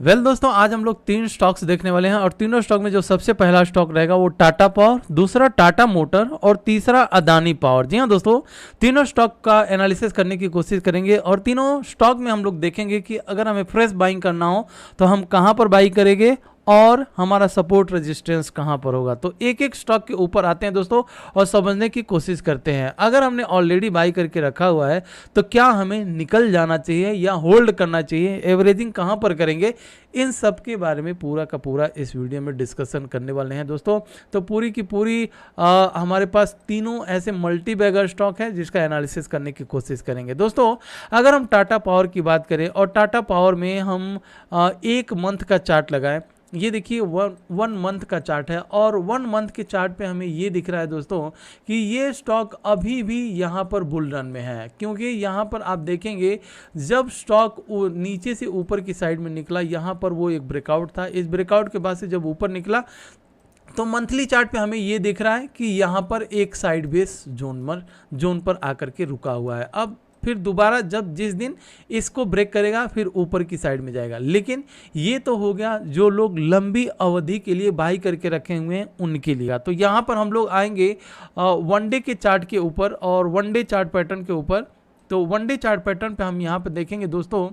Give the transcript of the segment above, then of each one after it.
दोस्तों, आज हम लोग 3 स्टॉक्स देखने वाले हैं और तीनों स्टॉक में जो सबसे पहला स्टॉक रहेगा वो टाटा पावर, दूसरा टाटा मोटर और तीसरा अदानी पावर। जी हाँ दोस्तों, तीनों स्टॉक का एनालिसिस करने की कोशिश करेंगे और तीनों स्टॉक में हम लोग देखेंगे कि अगर हमें फ्रेश बाइंग करना हो तो हम कहाँ पर बाई करेंगे और हमारा सपोर्ट रेजिस्टेंस कहाँ पर होगा। तो एक एक स्टॉक के ऊपर आते हैं दोस्तों और समझने की कोशिश करते हैं। अगर हमने ऑलरेडी बाई करके रखा हुआ है तो क्या हमें निकल जाना चाहिए या होल्ड करना चाहिए, एवरेजिंग कहाँ पर करेंगे, इन सब के बारे में पूरा का पूरा इस वीडियो में डिस्कशन करने वाले हैं दोस्तों। तो पूरी की पूरी हमारे पास तीनों ऐसे मल्टी बैगर स्टॉक है जिसका एनालिसिस करने की कोशिश करेंगे दोस्तों। अगर हम टाटा पावर की बात करें और टाटा पावर में हम एक मंथ का चार्ट लगाएं, ये देखिए वन मंथ का चार्ट है और 1 मंथ के चार्ट पे हमें ये दिख रहा है दोस्तों कि ये स्टॉक अभी भी यहाँ पर बुल रन में है। क्योंकि यहाँ पर आप देखेंगे जब स्टॉक नीचे से ऊपर की साइड में निकला, यहाँ पर वो एक ब्रेकआउट था। इस ब्रेकआउट के बाद से जब ऊपर निकला तो मंथली चार्ट पे हमें ये दिख रहा है कि यहाँ पर एक साइड बेस जोन पर आकर के रुका हुआ है। अब फिर दोबारा जब जिस दिन इसको ब्रेक करेगा फिर ऊपर की साइड में जाएगा। लेकिन ये तो हो गया जो लोग लंबी अवधि के लिए बाई करके रखे हुए हैं उनके लिए। तो यहाँ पर हम लोग आएंगे वन डे के चार्ट के ऊपर और वन डे चार्ट पैटर्न के ऊपर। तो वन डे चार्ट पैटर्न पे हम यहाँ पर देखेंगे दोस्तों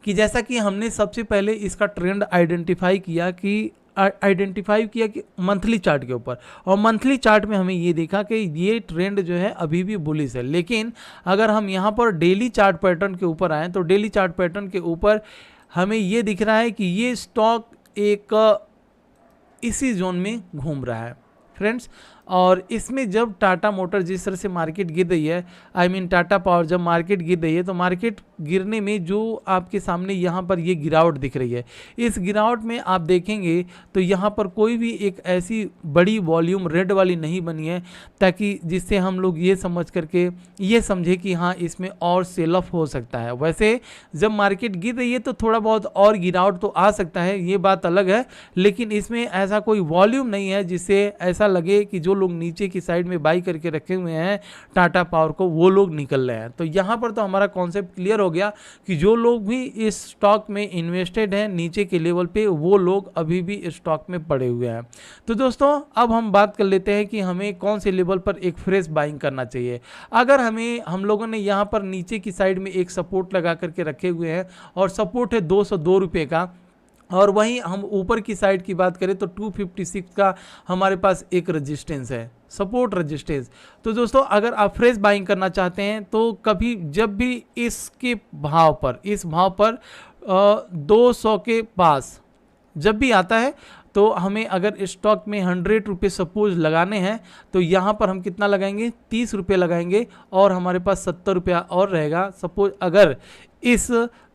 कि जैसा कि हमने सबसे पहले इसका ट्रेंड आइडेंटिफाई किया कि मंथली चार्ट के ऊपर, और मंथली चार्ट में हमें ये देखा कि ये ट्रेंड जो है अभी भी बुलिश है। लेकिन अगर हम यहाँ पर डेली चार्ट पैटर्न के ऊपर आएँ तो डेली चार्ट पैटर्न के ऊपर हमें ये दिख रहा है कि ये स्टॉक एक इसी जोन में घूम रहा है फ्रेंड्स। और इसमें जब टाटा मोटर जिस तरह से मार्केट गिर रही है, टाटा पावर जब मार्केट गिर रही है तो मार्केट गिरने में जो आपके सामने यहाँ पर ये गिरावट दिख रही है, इस गिरावट में आप देखेंगे तो यहाँ पर कोई भी एक ऐसी बड़ी वॉल्यूम रेड वाली नहीं बनी है ताकि जिससे हम लोग ये समझ करके ये समझे कि हाँ इसमें और सेल ऑफ हो सकता है। वैसे जब मार्केट गिर रही है तो थोड़ा बहुत और गिरावट तो आ सकता है, ये बात अलग है, लेकिन इसमें ऐसा कोई वॉल्यूम नहीं है जिससे ऐसा लगे कि जो लोग नीचे की साइड में बाई करके रखे हुए हैं टाटा पावर को वो लोग निकल रहे हैं। तो यहाँ पर तो हमारा कॉन्सेप्ट क्लियर हो गया कि जो लोग भी इस स्टॉक में इन्वेस्टेड हैं नीचे के लेवल पे, वो लोग अभी भी इस स्टॉक में पड़े हुए हैं। तो दोस्तों अब हम बात कर लेते हैं कि हमें कौन से लेवल पर एक फ्रेश बाइंग करना चाहिए। अगर हम लोगों ने यहाँ पर नीचे की साइड में एक सपोर्ट लगा करके रखे हुए हैं और सपोर्ट है 202 रुपये का, और वहीं हम ऊपर की साइड की बात करें तो 256 का हमारे पास एक रेजिस्टेंस है, सपोर्ट रेजिस्टेंस। तो दोस्तों अगर आप फ्रेश बाइंग करना चाहते हैं तो कभी जब भी इस भाव पर 200 के पास जब भी आता है तो हमें अगर स्टॉक में 100 रुपये सपोज लगाने हैं तो यहाँ पर हम कितना लगाएंगे, 30 रुपये लगाएंगे और हमारे पास 70 रुपया और रहेगा। सपोज अगर इस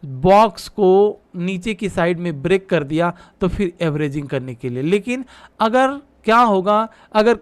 बॉक्स को नीचे की साइड में ब्रेक कर दिया तो फिर एवरेजिंग करने के लिए। लेकिन अगर क्या होगा, अगर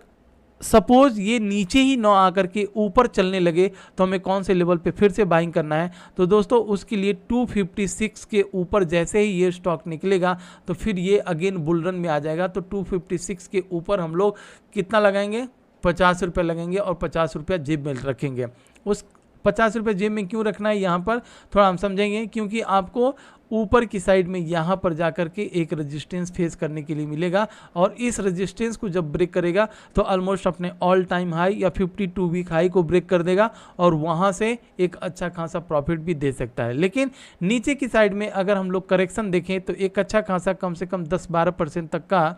सपोज ये नीचे ही ना आकर के ऊपर चलने लगे तो हमें कौन से लेवल पे फिर से बाइंग करना है। तो दोस्तों उसके लिए 256 के ऊपर जैसे ही ये स्टॉक निकलेगा तो फिर ये अगेन बुलरन में आ जाएगा। तो 256 के ऊपर हम लोग कितना लगाएंगे, 50 रुपये लगेंगे और 50 रुपया जेब में रखेंगे। उस 50 रुपये जेब में क्यों रखना है यहाँ पर थोड़ा हम समझेंगे, क्योंकि आपको ऊपर की साइड में यहाँ पर जाकर के एक रेजिस्टेंस फेस करने के लिए मिलेगा और इस रेजिस्टेंस को जब ब्रेक करेगा तो ऑलमोस्ट अपने ऑल टाइम हाई या 52 वीक हाई को ब्रेक कर देगा और वहाँ से एक अच्छा खासा प्रॉफिट भी दे सकता है। लेकिन नीचे की साइड में अगर हम लोग करेक्शन देखें तो एक अच्छा खासा कम से कम 10-12% तक का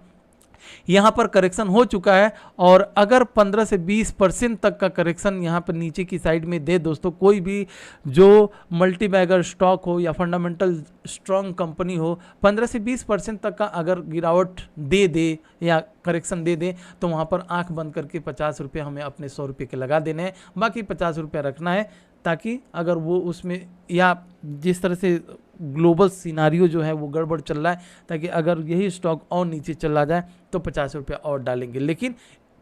यहाँ पर करेक्शन हो चुका है। और अगर 15 से 20% तक का करेक्शन यहाँ पर नीचे की साइड में दे दोस्तों, कोई भी जो मल्टी बैगर स्टॉक हो या फंडामेंटल स्ट्रॉन्ग कंपनी हो, 15 से 20% तक का अगर गिरावट दे या करेक्शन दे तो वहाँ पर आंख बंद करके 50 रुपये हमें अपने 100 रुपये के लगा देने हैं, बाकी 50 रुपये रखना है ताकि अगर वो उसमें या जिस तरह से ग्लोबल सिनारियो जो है वो गड़बड़ चल रहा है, ताकि अगर यही स्टॉक और नीचे चला जाए तो 50 रुपये और डालेंगे, लेकिन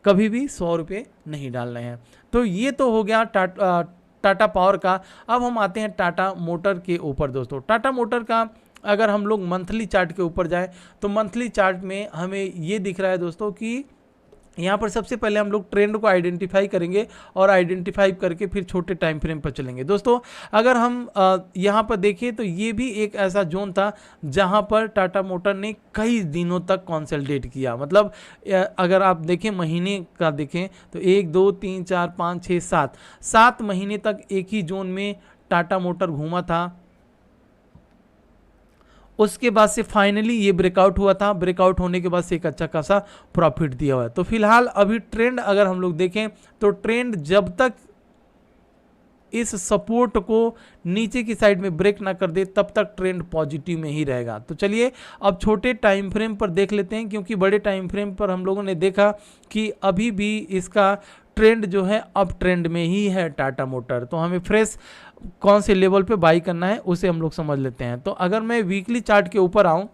कभी भी 100 रुपये नहीं डालने हैं। तो ये तो हो गया टाटा पावर का। अब हम आते हैं टाटा मोटर के ऊपर दोस्तों। टाटा मोटर का अगर हम लोग मंथली चार्ट के ऊपर जाएं तो मंथली चार्ट में हमें ये दिख रहा है दोस्तों कि यहाँ पर सबसे पहले हम लोग ट्रेंड को आइडेंटिफाई करेंगे और आइडेंटिफाई करके फिर छोटे टाइम फ्रेम पर चलेंगे। दोस्तों अगर हम यहाँ पर देखें तो ये भी एक ऐसा जोन था जहाँ पर टाटा मोटर ने कई दिनों तक कंसोलिडेट किया। मतलब अगर आप देखें महीने का देखें तो 1 2 3 4 5 6 7 महीने तक एक ही जोन में टाटा मोटर घूमा था। उसके बाद से फाइनली ये ब्रेकआउट हुआ था, ब्रेकआउट होने के बाद से एक अच्छा खासा प्रॉफिट दिया हुआ है। तो फिलहाल अभी ट्रेंड अगर हम लोग देखें तो ट्रेंड जब तक इस सपोर्ट को नीचे की साइड में ब्रेक ना कर दे तब तक ट्रेंड पॉजिटिव में ही रहेगा। तो चलिए अब छोटे टाइम फ्रेम पर देख लेते हैं, क्योंकि बड़े टाइम फ्रेम पर हम लोगों ने देखा कि अभी भी इसका ट्रेंड जो है अब ट्रेंड में ही है टाटा मोटर। तो हमें फ्रेश कौन से लेवल पे बाई करना है उसे हम लोग समझ लेते हैं। तो अगर मैं वीकली चार्ट के ऊपर आऊं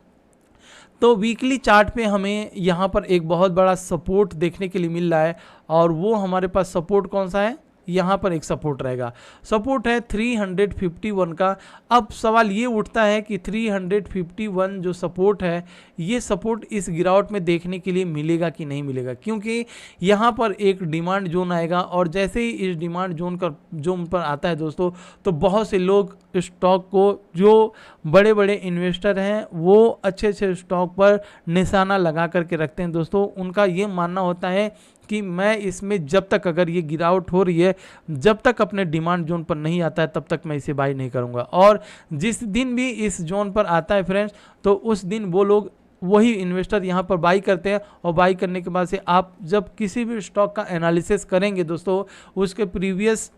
तो वीकली चार्ट पे हमें यहाँ पर एक बहुत बड़ा सपोर्ट देखने के लिए मिल रहा है, और वो हमारे पास सपोर्ट कौन सा है, यहाँ पर एक सपोर्ट रहेगा, सपोर्ट है 351 का। अब सवाल ये उठता है कि 351 जो सपोर्ट है ये सपोर्ट इस गिरावट में देखने के लिए मिलेगा कि नहीं मिलेगा, क्योंकि यहाँ पर एक डिमांड जोन आएगा और जैसे ही इस डिमांड जोन पर आता है दोस्तों तो बहुत से लोग स्टॉक को, जो बड़े बड़े इन्वेस्टर हैं वो अच्छे अच्छे स्टॉक पर निशाना लगा करके रखते हैं दोस्तों। उनका ये मानना होता है कि मैं इसमें जब तक अगर ये गिरावट हो रही है जब तक अपने डिमांड जोन पर नहीं आता है तब तक मैं इसे बाई नहीं करूंगा। और जिस दिन भी इस जोन पर आता है फ्रेंड्स तो उस दिन वो लोग, वही इन्वेस्टर यहाँ पर बाई करते हैं, और बाई करने के बाद से आप जब किसी भी स्टॉक का एनालिसिस करेंगे दोस्तों उसके प्रीवियस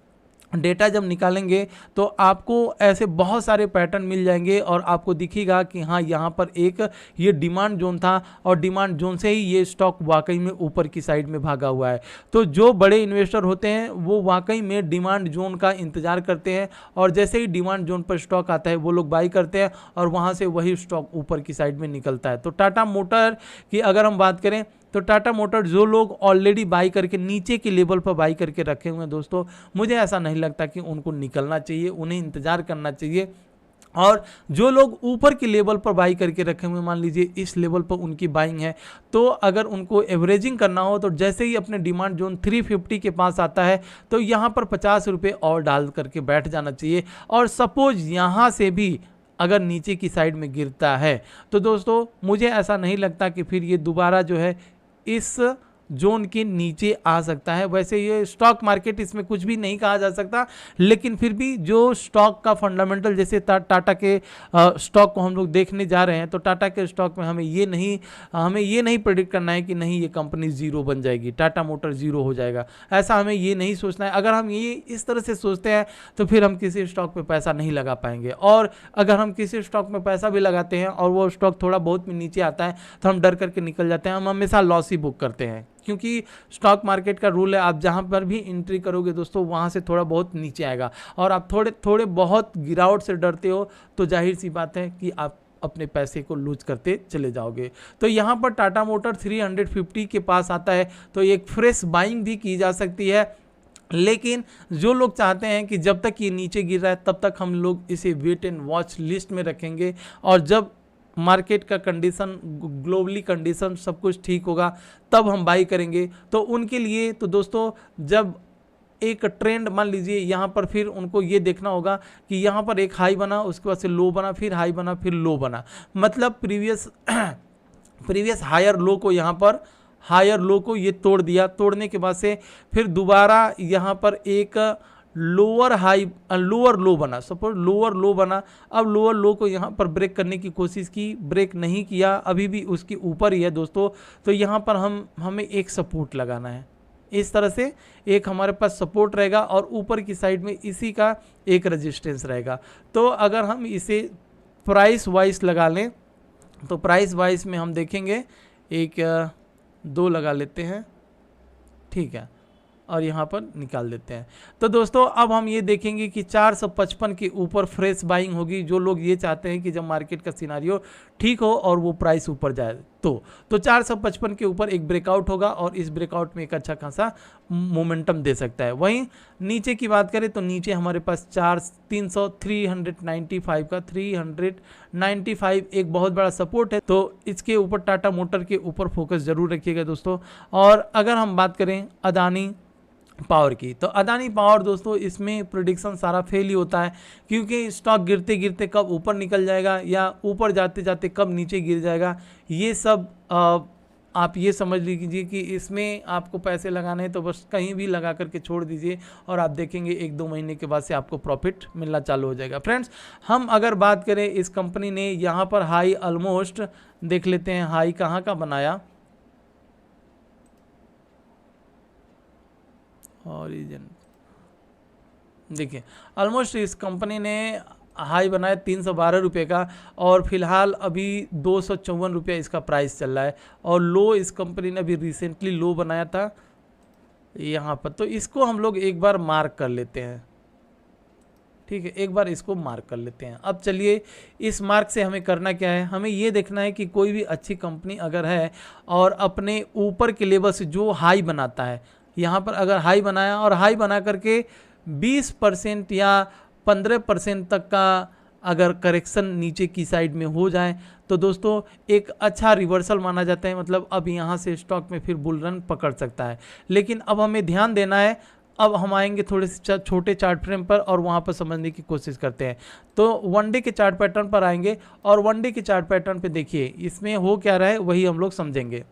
डेटा जब निकालेंगे तो आपको ऐसे बहुत सारे पैटर्न मिल जाएंगे और आपको दिखेगा कि हाँ यहाँ पर एक ये डिमांड जोन था और डिमांड जोन से ही ये स्टॉक वाकई में ऊपर की साइड में भागा हुआ है। तो जो बड़े इन्वेस्टर होते हैं वो वाकई में डिमांड जोन का इंतजार करते हैं और जैसे ही डिमांड जोन पर स्टॉक आता है वो लोग बाई करते हैं और वहाँ से वही स्टॉक ऊपर की साइड में निकलता है। तो टाटा मोटर की अगर हम बात करें तो टाटा मोटर जो लोग ऑलरेडी बाई करके नीचे के लेवल पर बाई करके रखे हुए हैं दोस्तों, मुझे ऐसा नहीं लगता कि उनको निकलना चाहिए, उन्हें इंतज़ार करना चाहिए। और जो लोग ऊपर के लेवल पर बाई करके रखे हुए, मान लीजिए इस लेवल पर उनकी बाइंग है, तो अगर उनको एवरेजिंग करना हो तो जैसे ही अपने डिमांड जोन 350 के पास आता है तो यहाँ पर 50 रुपये और डाल करके बैठ जाना चाहिए। और सपोज यहाँ से भी अगर नीचे की साइड में गिरता है तो दोस्तों मुझे ऐसा नहीं लगता कि फिर ये दोबारा जो है इस जोन के नीचे आ सकता है। वैसे ये स्टॉक मार्केट, इसमें कुछ भी नहीं कहा जा सकता, लेकिन फिर भी जो स्टॉक का फंडामेंटल, जैसे टाटा के स्टॉक को हम लोग देखने जा रहे हैं तो टाटा के स्टॉक में हमें ये नहीं प्रेडिक्ट करना है कि नहीं ये कंपनी जीरो बन जाएगी, टाटा मोटर जीरो हो जाएगा, ऐसा हमें ये नहीं सोचना है। अगर हम ये इस तरह से सोचते हैं तो फिर हम किसी स्टॉक पे पैसा नहीं लगा पाएंगे, और अगर हम किसी स्टॉक में पैसा भी लगाते हैं और वो स्टॉक थोड़ा बहुत में नीचे आता है तो हम डर करके निकल जाते हैं, हम हमेशा लॉस ही बुक करते हैं, क्योंकि स्टॉक मार्केट का रूल है आप जहां पर भी एंट्री करोगे दोस्तों वहां से थोड़ा बहुत नीचे आएगा, और आप थोड़े बहुत गिरावट से डरते हो तो जाहिर सी बात है कि आप अपने पैसे को लूज करते चले जाओगे। तो यहाँ पर टाटा मोटर 350 के पास आता है तो एक फ्रेश बाइंग भी की जा सकती है, लेकिन जो लोग चाहते हैं कि जब तक ये नीचे गिर रहा है तब तक हम लोग इसे वेट एंड वॉच लिस्ट में रखेंगे, और जब मार्केट का कंडीशन, ग्लोबली कंडीशन सब कुछ ठीक होगा तब हम बाई करेंगे। तो उनके लिए तो दोस्तों जब एक ट्रेंड, मान लीजिए यहाँ पर, फिर उनको ये देखना होगा कि यहाँ पर एक हाई बना, उसके बाद से लो बना, फिर हाई बना, फिर लो बना, मतलब प्रीवियस हायर लो को, यहाँ पर हायर लो को ये तोड़ दिया, तोड़ने के बाद से फिर दोबारा यहाँ पर एक लोअर लो बना, सपोज लोअर लो बना, अब लोअर लो को यहाँ पर ब्रेक करने की कोशिश की, ब्रेक नहीं किया, अभी भी उसके ऊपर ही है दोस्तों। तो यहाँ पर हमें एक सपोर्ट लगाना है, इस तरह से एक हमारे पास सपोर्ट रहेगा और ऊपर की साइड में इसी का एक रेजिस्टेंस रहेगा। तो अगर हम इसे प्राइस वाइज लगा लें तो प्राइस वाइज में हम देखेंगे, एक 2 लगा लेते हैं, ठीक है, और यहाँ पर निकाल देते हैं। तो दोस्तों अब हम ये देखेंगे कि 455 के ऊपर फ्रेश बाइंग होगी, जो लोग ये चाहते हैं कि जब मार्केट का सिनारियो ठीक हो और वो प्राइस ऊपर जाए। तो 455 के ऊपर एक ब्रेकआउट होगा और इस ब्रेकआउट में एक अच्छा खासा मोमेंटम दे सकता है। वहीं नीचे की बात करें तो नीचे हमारे पास 395 का 395 एक बहुत बड़ा सपोर्ट है, तो इसके ऊपर टाटा मोटर के ऊपर फोकस जरूर रखिएगा दोस्तों। और अगर हम बात करें अदानी पावर की, तो अदानी पावर दोस्तों इसमें प्रेडिक्शन सारा फेल ही होता है, क्योंकि स्टॉक गिरते गिरते कब ऊपर निकल जाएगा या ऊपर जाते जाते कब नीचे गिर जाएगा, ये सब आप ये समझ लीजिए कि इसमें आपको पैसे लगाने हैं तो बस कहीं भी लगा करके छोड़ दीजिए और आप देखेंगे 1-2 महीने के बाद से आपको प्रॉफिट मिलना चालू हो जाएगा। फ्रेंड्स, हम अगर बात करें इस कंपनी ने यहाँ पर हाई ऑलमोस्ट देख लेते हैं, हाई कहाँ का बनाया, ओरिजिन देखिए ऑलमोस्ट इस कंपनी ने हाई बनाया 312 रुपये का और फिलहाल अभी 254 रुपये इसका प्राइस चल रहा है। और लो इस कंपनी ने अभी रिसेंटली लो बनाया था यहाँ पर, तो इसको हम लोग एक बार मार्क कर लेते हैं। ठीक है, एक बार इसको मार्क कर लेते हैं। अब चलिए इस मार्क से हमें करना क्या है, हमें ये देखना है कि कोई भी अच्छी कंपनी अगर है और अपने ऊपर के लेवल से जो हाई बनाता है, यहाँ पर अगर हाई बनाया और हाई बना करके 20% या 15% तक का अगर करेक्शन नीचे की साइड में हो जाए तो दोस्तों एक अच्छा रिवर्सल माना जाता है, मतलब अब यहाँ से स्टॉक में फिर बुल रन पकड़ सकता है। लेकिन अब हमें ध्यान देना है, अब हम आएंगे थोड़े से छोटे चार्ट फ्रेम पर और वहाँ पर समझने की कोशिश करते हैं। तो वन डे के चार्ट पैटर्न पर आएंगे और वन डे के चार्ट पैटर्न पे देखिए इसमें हो क्या रहा है वही हम लोग समझेंगे।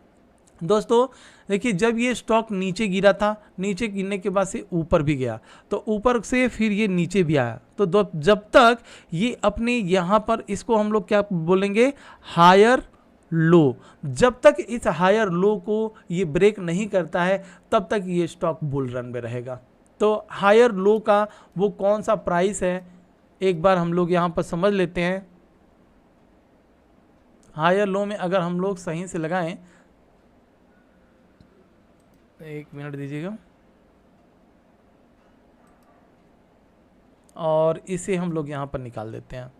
दोस्तों देखिए जब ये स्टॉक नीचे गिरा था, नीचे गिरने के बाद से ऊपर भी गया, तो ऊपर से फिर ये नीचे भी आया, तो जब तक ये अपने यहाँ पर, इसको हम लोग क्या बोलेंगे, हायर लो, जब तक इस हायर लो को ये ब्रेक नहीं करता है तब तक ये स्टॉक बुल रन में रहेगा। तो हायर लो का वो कौन सा प्राइस है एक बार हम लोग यहाँ पर समझ लेते हैं। हायर लो में अगर हम लोग सही से लगाएं, एक मिनट दीजिएगा, और इसे हम लोग यहाँ पर निकाल देते हैं।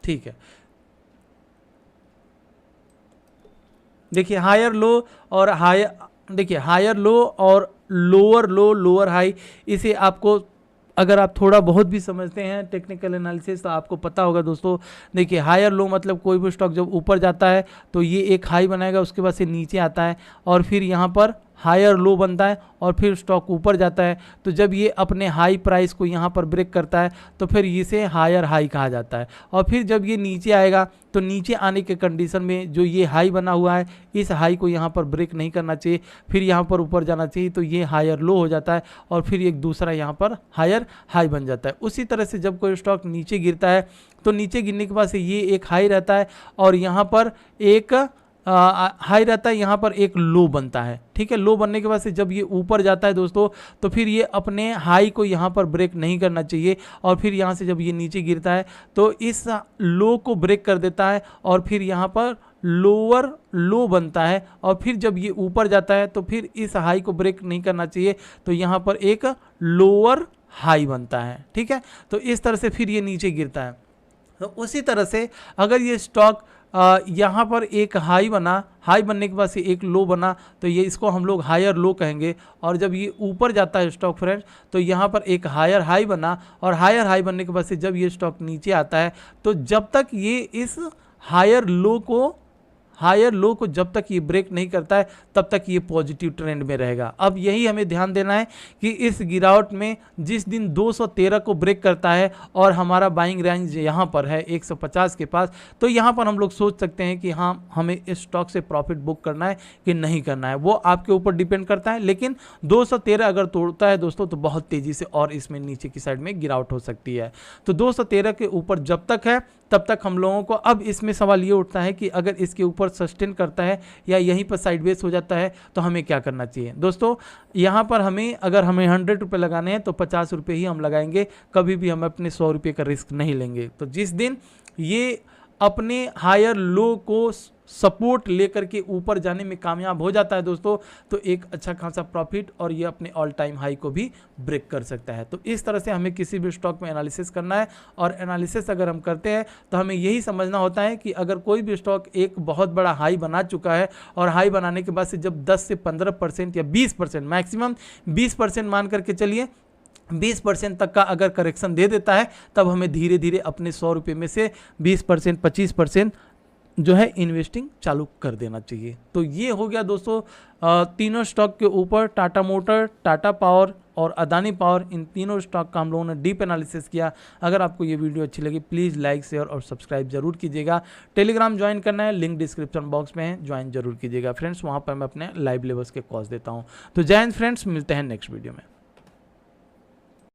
ठीक है, देखिए हायर लो और हायर लो और लोअर लो लोअर हाई, इसे आपको अगर आप थोड़ा बहुत भी समझते हैं टेक्निकल एनालिसिस तो आपको पता होगा दोस्तों। देखिए हायर लो मतलब कोई भी स्टॉक जब ऊपर जाता है तो ये एक हाई बनाएगा, उसके बाद से नीचे आता है और फिर यहाँ पर हायर लो बनता है और फिर स्टॉक ऊपर जाता है। तो जब ये अपने हाई प्राइस को यहाँ पर ब्रेक करता है तो फिर इसे हायर हाई कहा जाता है। और फिर जब ये नीचे आएगा तो नीचे आने के कंडीशन में जो ये हाई बना हुआ है इस हाई को यहाँ पर ब्रेक नहीं करना चाहिए, फिर यहाँ पर ऊपर जाना चाहिए, तो ये हायर लो हो जाता है और फिर एक दूसरा यहाँ पर हायर हाई बन जाता है। उसी तरह से जब कोई स्टॉक नीचे गिरता है तो नीचे गिरने के बाद से ये एक हाई रहता है और यहाँ पर एक हाई रहता है, यहाँ पर एक लो बनता है। ठीक है, लो बनने के बाद से जब ये ऊपर जाता है दोस्तों तो फिर ये अपने हाई को यहाँ पर ब्रेक नहीं करना चाहिए और फिर यहाँ से जब ये नीचे गिरता है तो इस लो को ब्रेक कर देता है और फिर यहाँ पर लोअर लो बनता है और फिर जब ये ऊपर जाता है तो फिर इस हाई को ब्रेक नहीं करना चाहिए, तो यहाँ पर एक लोअर हाई बनता है। ठीक है, तो इस तरह से फिर ये नीचे गिरता है। तो उसी तरह से अगर ये स्टॉक यहाँ पर एक हाई बना, हाई बनने के बाद से एक लो बना, तो ये इसको हम लोग हायर लो कहेंगे। और जब ये ऊपर जाता है स्टॉक फ्रेंड्स तो यहाँ पर एक हायर हाई बना और हायर हाई बनने के बाद से जब ये स्टॉक नीचे आता है तो जब तक ये इस हायर लो को जब तक ये ब्रेक नहीं करता है तब तक ये पॉजिटिव ट्रेंड में रहेगा। अब यही हमें ध्यान देना है कि इस गिरावट में जिस दिन 213 को ब्रेक करता है और हमारा बाइंग रेंज यहाँ पर है 150 के पास, तो यहाँ पर हम लोग सोच सकते हैं कि हाँ हमें इस स्टॉक से प्रॉफिट बुक करना है कि नहीं करना है, वो आपके ऊपर डिपेंड करता है। लेकिन 213 अगर तोड़ता है दोस्तों तो बहुत तेज़ी से और इसमें नीचे की साइड में गिरावट हो सकती है। तो 213 के ऊपर जब तक है तब तक हम लोगों को, अब इसमें सवाल ये उठता है कि अगर इसके ऊपर सस्टेन करता है या यहीं पर साइडवेज हो जाता है तो हमें क्या करना चाहिए। दोस्तों यहाँ पर अगर हमें 100 रुपये लगाने हैं तो 50 रुपये ही हम लगाएंगे, कभी भी हम अपने 100 रुपये का रिस्क नहीं लेंगे। तो जिस दिन ये अपने हायर लो को सपोर्ट लेकर के ऊपर जाने में कामयाब हो जाता है दोस्तों, तो एक अच्छा खासा प्रॉफिट और ये अपने ऑल टाइम हाई को भी ब्रेक कर सकता है। तो इस तरह से हमें किसी भी स्टॉक में एनालिसिस करना है, और एनालिसिस अगर हम करते हैं तो हमें यही समझना होता है कि अगर कोई भी स्टॉक एक बहुत बड़ा हाई बना चुका है और हाई बनाने के बाद से जब 10 से 15% या 20%, मैक्सिमम 20% मान करके चलिए, 20% तक का अगर करेक्शन दे देता है, तब हमें धीरे धीरे अपने 100 रुपये में से 20%, 25% जो है इन्वेस्टिंग चालू कर देना चाहिए। तो ये हो गया दोस्तों तीनों स्टॉक के ऊपर, टाटा मोटर, टाटा पावर और अदानी पावर, इन तीनों स्टॉक का हम लोगों ने डीप एनालिसिस किया। अगर आपको ये वीडियो अच्छी लगी प्लीज़ लाइक, शेयर और सब्सक्राइब जरूर कीजिएगा। टेलीग्राम ज्वाइन करना है, लिंक डिस्क्रिप्शन बॉक्स में है, ज्वाइन जरूर कीजिएगा फ्रेंड्स। वहाँ पर मैं अपने लाइव लेवल्स के कॉल्स देता हूँ। तो जय हिंद फ्रेंड्स, मिलते हैं नेक्स्ट वीडियो में।